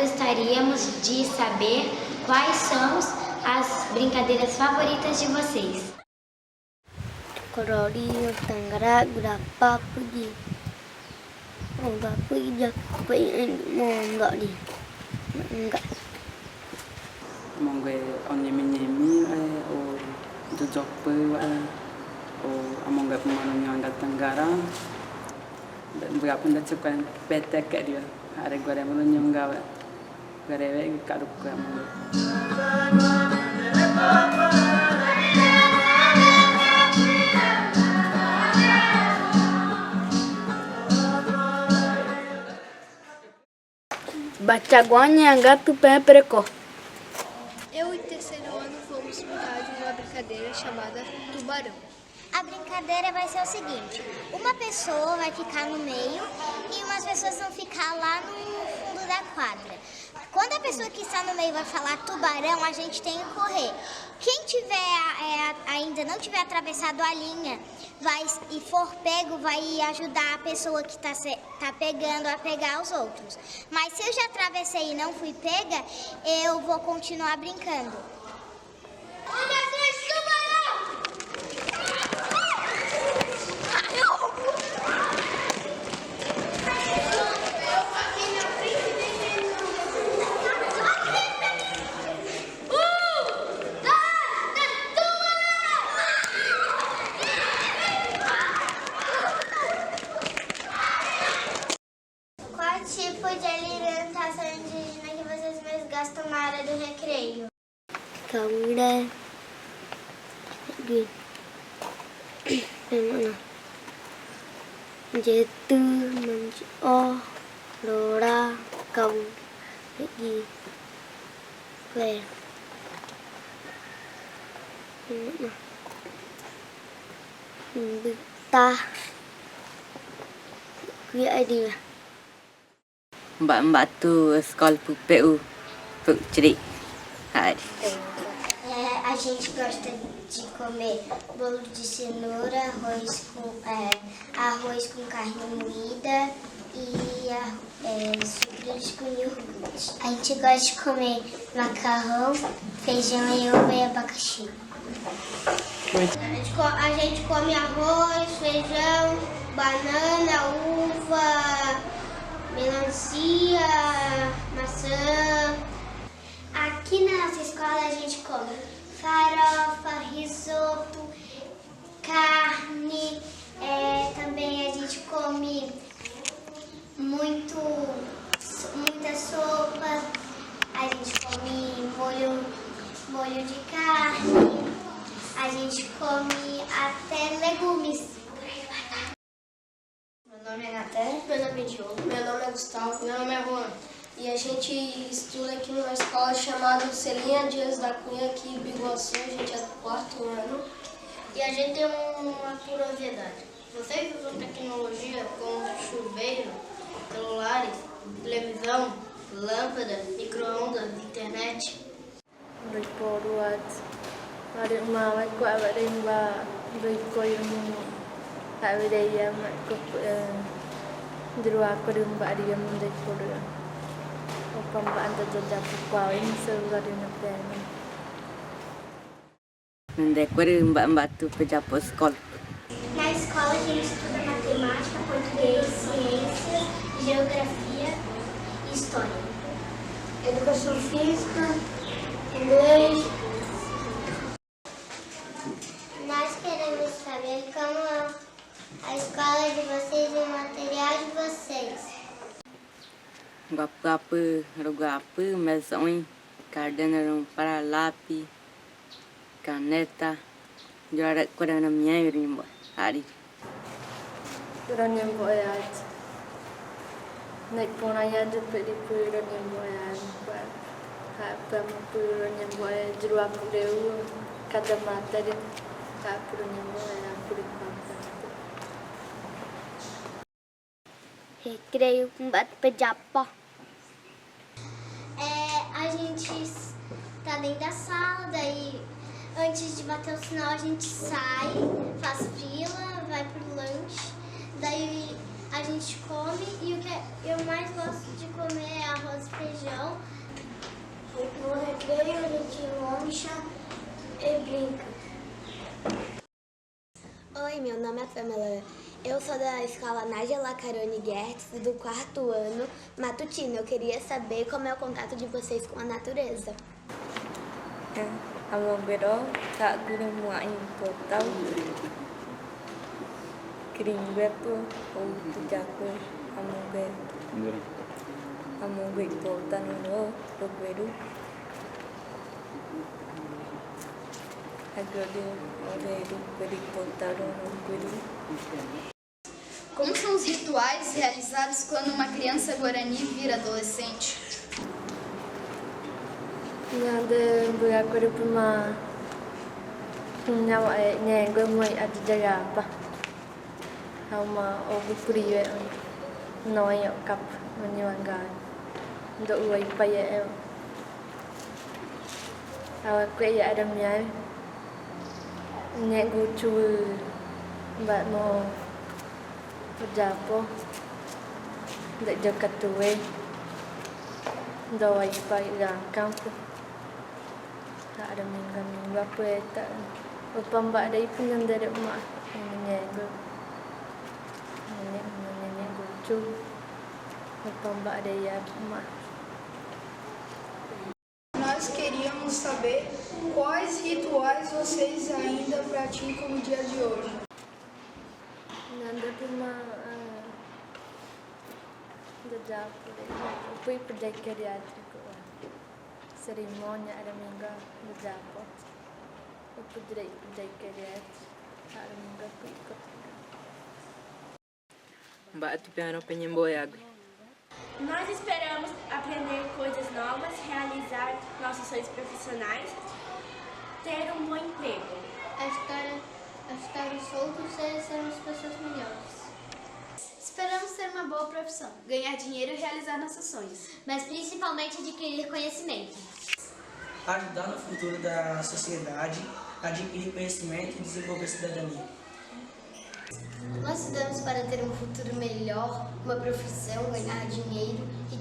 gostaríamos de saber quais são as brincadeiras favoritas de vocês. Corori, Tanggara, berapa pergi? Berapa pergi mau enggak di? Enggak. Monggo nyemi-nyemi o jojope o amongga pemanonya angkat Tanggara. Dan berapa ndak cukup petek kat dia. Ada gua yang menyem gawe. Gawe kat rukun amongga. Bachaguanha, gato pé preco. Eu e terceiro ano vamos brincar de uma brincadeira chamada tubarão. A brincadeira vai ser o seguinte: uma pessoa vai ficar no meio e umas pessoas vão ficar lá no fundo da quadra. Quando a pessoa que está no meio vai falar tubarão, a gente tem que correr. Quem ainda não tiver atravessado a linha e for pego, vai ajudar a pessoa que está pegando a pegar os outros. Mas se eu já atravessei e não fui pega, eu vou continuar brincando. Qual tipo de alimentação indígena que vocês mais gostam na hora do recreio? Kaure. Mana? Jetu, manjo, lora, kau, lagi, ver. Mana? Betah. Kuya dia. Mbak tu sekolah PU cerik. A gente gosta de comer bolo de cenoura, arroz com carne moída e sucrilhos com iogurte. A gente gosta de comer macarrão, feijão e ovo e abacaxi. A gente come arroz, feijão, banana, uva, melancia, maçã. Aqui na nossa escola a gente come farofa, risoto, carne, também a gente come muita sopa, a gente come molho de carne, a gente come até legumes. Meu nome é Natália, meu nome é Diogo, meu nome é Gustavo, meu nome é Juan. E a gente estuda aqui numa escola chamada Celinha Dias da Cunha, aqui em Biguaçu, a gente é do 4º ano. E a gente tem uma curiosidade. Vocês usam tecnologia como chuveiro, celulares, televisão, lâmpada, micro-ondas, internet? Berporuat, ada mawat ko ada ba berko yung ada yang ko dua ko yung ba ada yang berporu. Opa ba anda jajak ko ini seluruh na plano. Mendecore mbak tu pejabat sekolah. Na escola a gente estuda matemática, português, ciências, geografia e história. Educação física, inglês. Nós queremos saber como é a escola de vocês e o material de vocês. Apa apa mesões, caderno para lápis, caneta, juara corana minha irmã, hari. Orang yang boyat, naik ponaya tu pergi orang yang boyat, apa orang yang boyat jeruak deu kata mata dia, apa orang yang boyat pergi apa. Recreio com bate-pejapa. A gente está dentro da sala, daí antes de bater o sinal a gente sai, faz fila, vai pro lanche, daí a gente come e o que eu mais gosto de comer é arroz e feijão lancha e brinca. Oi, meu nome é Pamela. Eu sou da escola Nádia Carone Gertz, do 4º ano matutino. Eu queria saber como é o contato de vocês com a natureza. Among Bero, tak guna muak yang potau. Kering berapa, terjaga among Bero. Among Bero potan no, Bero. Agora Bero potan no Bero. Como são os rituais realizados quando uma criança guarani vira adolescente? Nada berapa rumah nyawa gue mau ada jaga apa sama ogu kuriwe noi kap menyuangkan untuk uai paya awak gue ya ada miai gue cuy mbak mau berjapo untuk jaga tuwe doi paya kampung tak ada minggu apa tak upamba dari pun yang dari mak nenek lucu upamba dari mak. Nós queríamos saber quais rituais vocês ainda praticam no dia de hoje. Nanda cuma berjapo upay perjai geriatrik cerimônia ada minggu berjapo upay perjai geriatrik ada minggu ikut. Mbak tu piano penyemboiago. Nós esperamos aprender coisas novas, realizar nossos sonhos profissionais, ter um bom emprego. Estar soltos e sermos pessoas melhores. Esperamos ter uma boa profissão, ganhar dinheiro e realizar nossos sonhos. Mas principalmente adquirir conhecimento. Ajudar no futuro da sociedade, adquirir conhecimento e desenvolver cidadania. Nós estudamos para ter um futuro melhor, uma profissão, ganhar dinheiro e